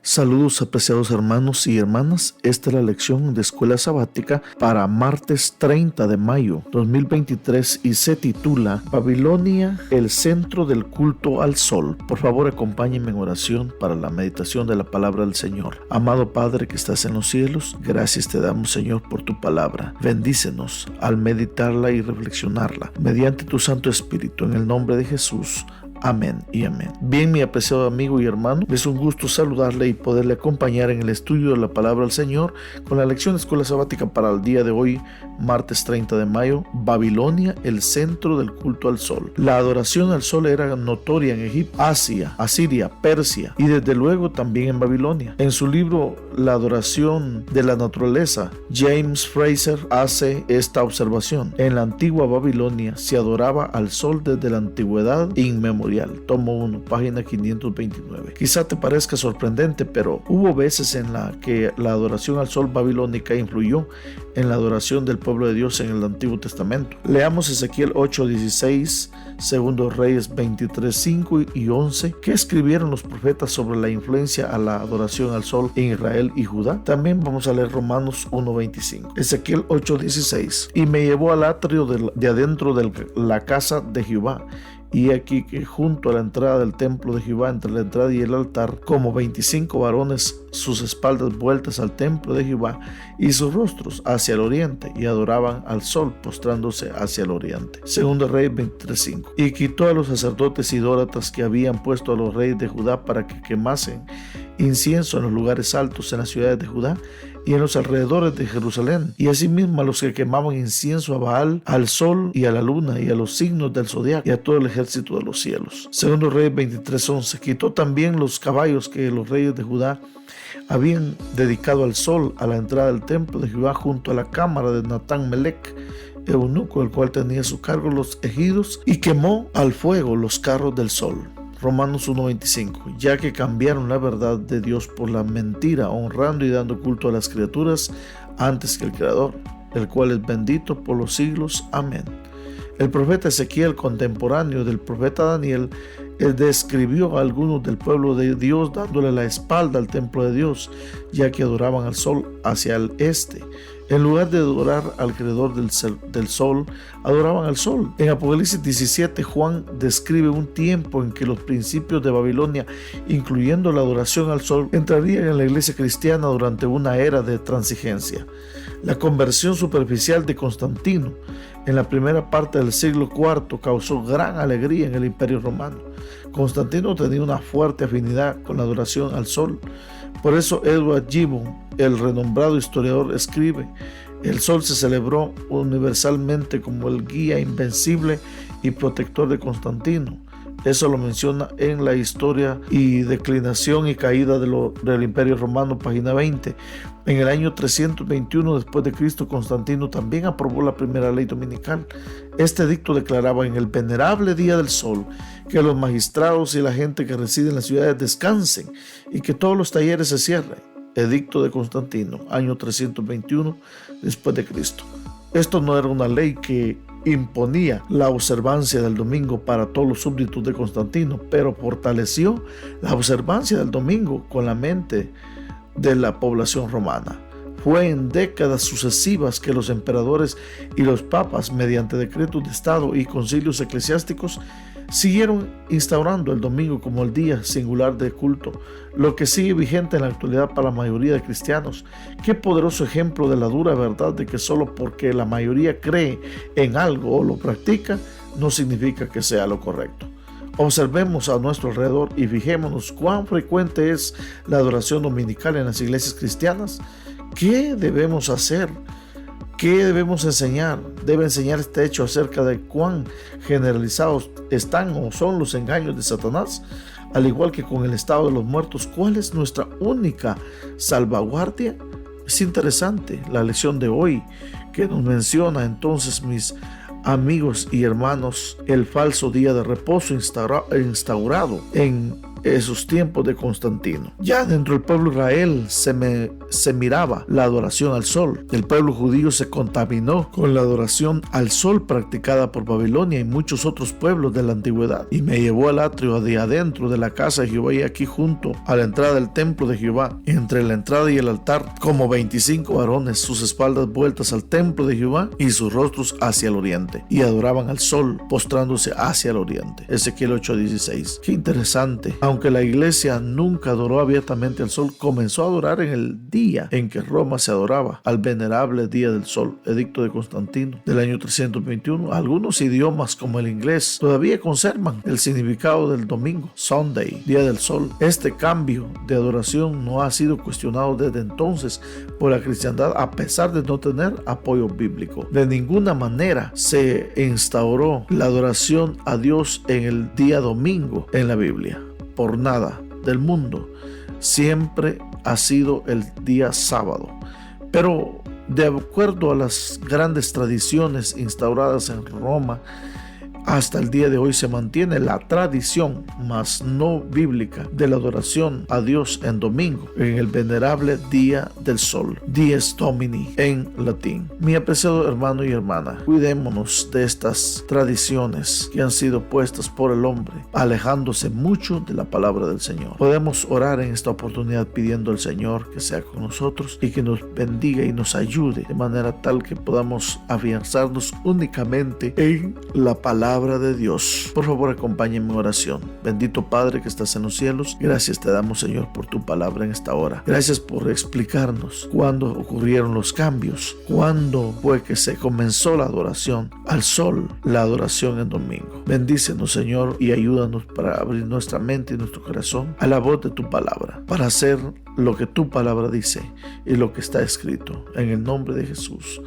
Saludos, apreciados hermanos y hermanas. Esta es la lección de escuela sabática para martes 30 de mayo 2023 y se titula Babilonia, el centro del culto al sol. Por favor, acompáñenme en oración para la meditación de la palabra del Señor. Amado Padre que estás en los cielos, gracias te damos, Señor, por tu palabra. Bendícenos al meditarla y reflexionarla mediante tu Santo Espíritu, en el nombre de Jesús. Amén y amén. Bien, mi apreciado amigo y hermano, es un gusto saludarle y poderle acompañar en el estudio de la palabra del Señor con la lección de escuela sabática para el día de hoy, martes 30 de mayo, Babilonia, el centro del culto al sol. La adoración al sol era notoria en Egipto, Asia, Asiria, Persia y desde luego también en Babilonia. En su libro La adoración de la naturaleza, James Fraser hace esta observación: en la antigua Babilonia se adoraba al sol desde la antigüedad inmemorial. Tomo 1, página 529. Quizá te parezca sorprendente, pero hubo veces en la que la adoración al sol babilónica influyó en la adoración del pueblo de Dios en el Antiguo Testamento. Leamos Ezequiel 8:16, Segundos Reyes 23:5 y 11, que escribieron los profetas sobre la influencia a la adoración al sol en Israel y Judá. También vamos a leer Romanos 1:25. Ezequiel 8:16, y me llevó al atrio de adentro de la casa de Jehová. Y aquí que junto a la entrada del templo de Jehová, entre la entrada y el altar, como 25 varones, sus espaldas vueltas al templo de Jehová y sus rostros hacia el oriente, y adoraban al sol postrándose hacia el oriente. Segundo Reyes 23:5. Y quitó a los sacerdotes idólatras que habían puesto a los reyes de Judá para que quemasen incienso en los lugares altos en las ciudades de Judá y en los alrededores de Jerusalén, y asimismo a los que quemaban incienso a Baal, al sol y a la luna y a los signos del zodiaco y a todo el ejército de los cielos. Segundo Reyes 23:11. Quitó también los caballos que los reyes de Judá habían dedicado al sol a la entrada del templo de Jehová junto a la cámara de Natán Melech, eunuco, el cual tenía a su cargo los ejidos, y quemó al fuego los carros del sol. Romanos 1:25. Ya que cambiaron la verdad de Dios por la mentira, honrando y dando culto a las criaturas antes que el Creador, el cual es bendito por los siglos. Amén. El profeta Ezequiel, contemporáneo del profeta Daniel, describió a algunos del pueblo de Dios dándole la espalda al templo de Dios, ya que adoraban al sol hacia el este. En lugar de adorar al creador del sol, adoraban al sol. En Apocalipsis 17, Juan describe un tiempo en que los principios de Babilonia, incluyendo la adoración al sol, entrarían en la iglesia cristiana durante una era de transigencia. La conversión superficial de Constantino en la primera parte del siglo IV causó gran alegría en el Imperio Romano. Constantino tenía una fuerte afinidad con la adoración al sol. Por eso Edward Gibbon, el renombrado historiador, escribe: el sol se celebró universalmente como el guía invencible y protector de Constantino. Eso lo menciona en la Historia y declinación y caída del Imperio Romano, página 20. En el año 321 después de Cristo, Constantino también aprobó la primera ley dominical. Este edicto declaraba en el venerable día del sol que los magistrados y la gente que reside en las ciudades descansen y que todos los talleres se cierren. Edicto de Constantino, año 321 después de Cristo. Esto no era una ley que imponía la observancia del domingo para todos los súbditos de Constantino, pero fortaleció la observancia del domingo con la mente de la población romana. Fue en décadas sucesivas que los emperadores y los papas, mediante decretos de estado y concilios eclesiásticos, siguieron instaurando el domingo como el día singular de culto, lo que sigue vigente en la actualidad para la mayoría de cristianos. Qué poderoso ejemplo de la dura verdad de que solo porque la mayoría cree en algo o lo practica, no significa que sea lo correcto. Observemos a nuestro alrededor y fijémonos cuán frecuente es la adoración dominical en las iglesias cristianas. ¿Qué debemos hacer? ¿Qué debemos enseñar? Debe enseñar este hecho acerca de cuán generalizados están o son los engaños de Satanás, al igual que con el estado de los muertos. ¿Cuál es nuestra única salvaguardia? Es interesante la lección de hoy que nos menciona entonces, mis amigos y hermanos, el falso día de reposo instaurado en esos tiempos de Constantino. Ya dentro del pueblo de Israel se miraba la adoración al sol. El pueblo judío se contaminó con la adoración al sol practicada por Babilonia y muchos otros pueblos de la antigüedad, y me llevó al atrio de adentro de la casa de Jehová, y aquí junto a la entrada del templo de Jehová, entre la entrada y el altar, como 25 varones, sus espaldas vueltas al templo de Jehová y sus rostros hacia el oriente, y adoraban al sol postrándose hacia el oriente. Ezequiel 8:16. Qué interesante. Aunque la iglesia nunca adoró abiertamente al sol, comenzó a adorar en el día en que Roma se adoraba al venerable día del sol, edicto de Constantino del año 321. Algunos idiomas como el inglés todavía conservan el significado del domingo, Sunday, día del sol. Este cambio de adoración no ha sido cuestionado desde entonces por la cristiandad, a pesar de no tener apoyo bíblico. De ninguna manera se instauró la adoración a Dios en el día domingo en la Biblia. Por nada del mundo. Siempre ha sido el día sábado. Pero de acuerdo a las grandes tradiciones instauradas en Roma, hasta el día de hoy se mantiene la tradición, mas no bíblica, de la adoración a Dios en domingo, en el venerable día del sol, Dies Domini en latín. Mi apreciado hermano y hermana, cuidémonos de estas tradiciones que han sido puestas por el hombre, alejándose mucho de la palabra del Señor. Podemos orar en esta oportunidad pidiendo al Señor que sea con nosotros y que nos bendiga y nos ayude de manera tal que podamos afianzarnos únicamente en la palabra de Dios. Por favor, acompáñenme en oración. Bendito Padre que estás en los cielos, gracias te damos, Señor, por tu palabra en esta hora. Gracias por explicarnos cuándo ocurrieron los cambios, cuándo fue que se comenzó la adoración al sol, la adoración en domingo. Bendícenos, Señor, y ayúdanos para abrir nuestra mente y nuestro corazón a la voz de tu palabra, para hacer lo que tu palabra dice y lo que está escrito. En el nombre de Jesús.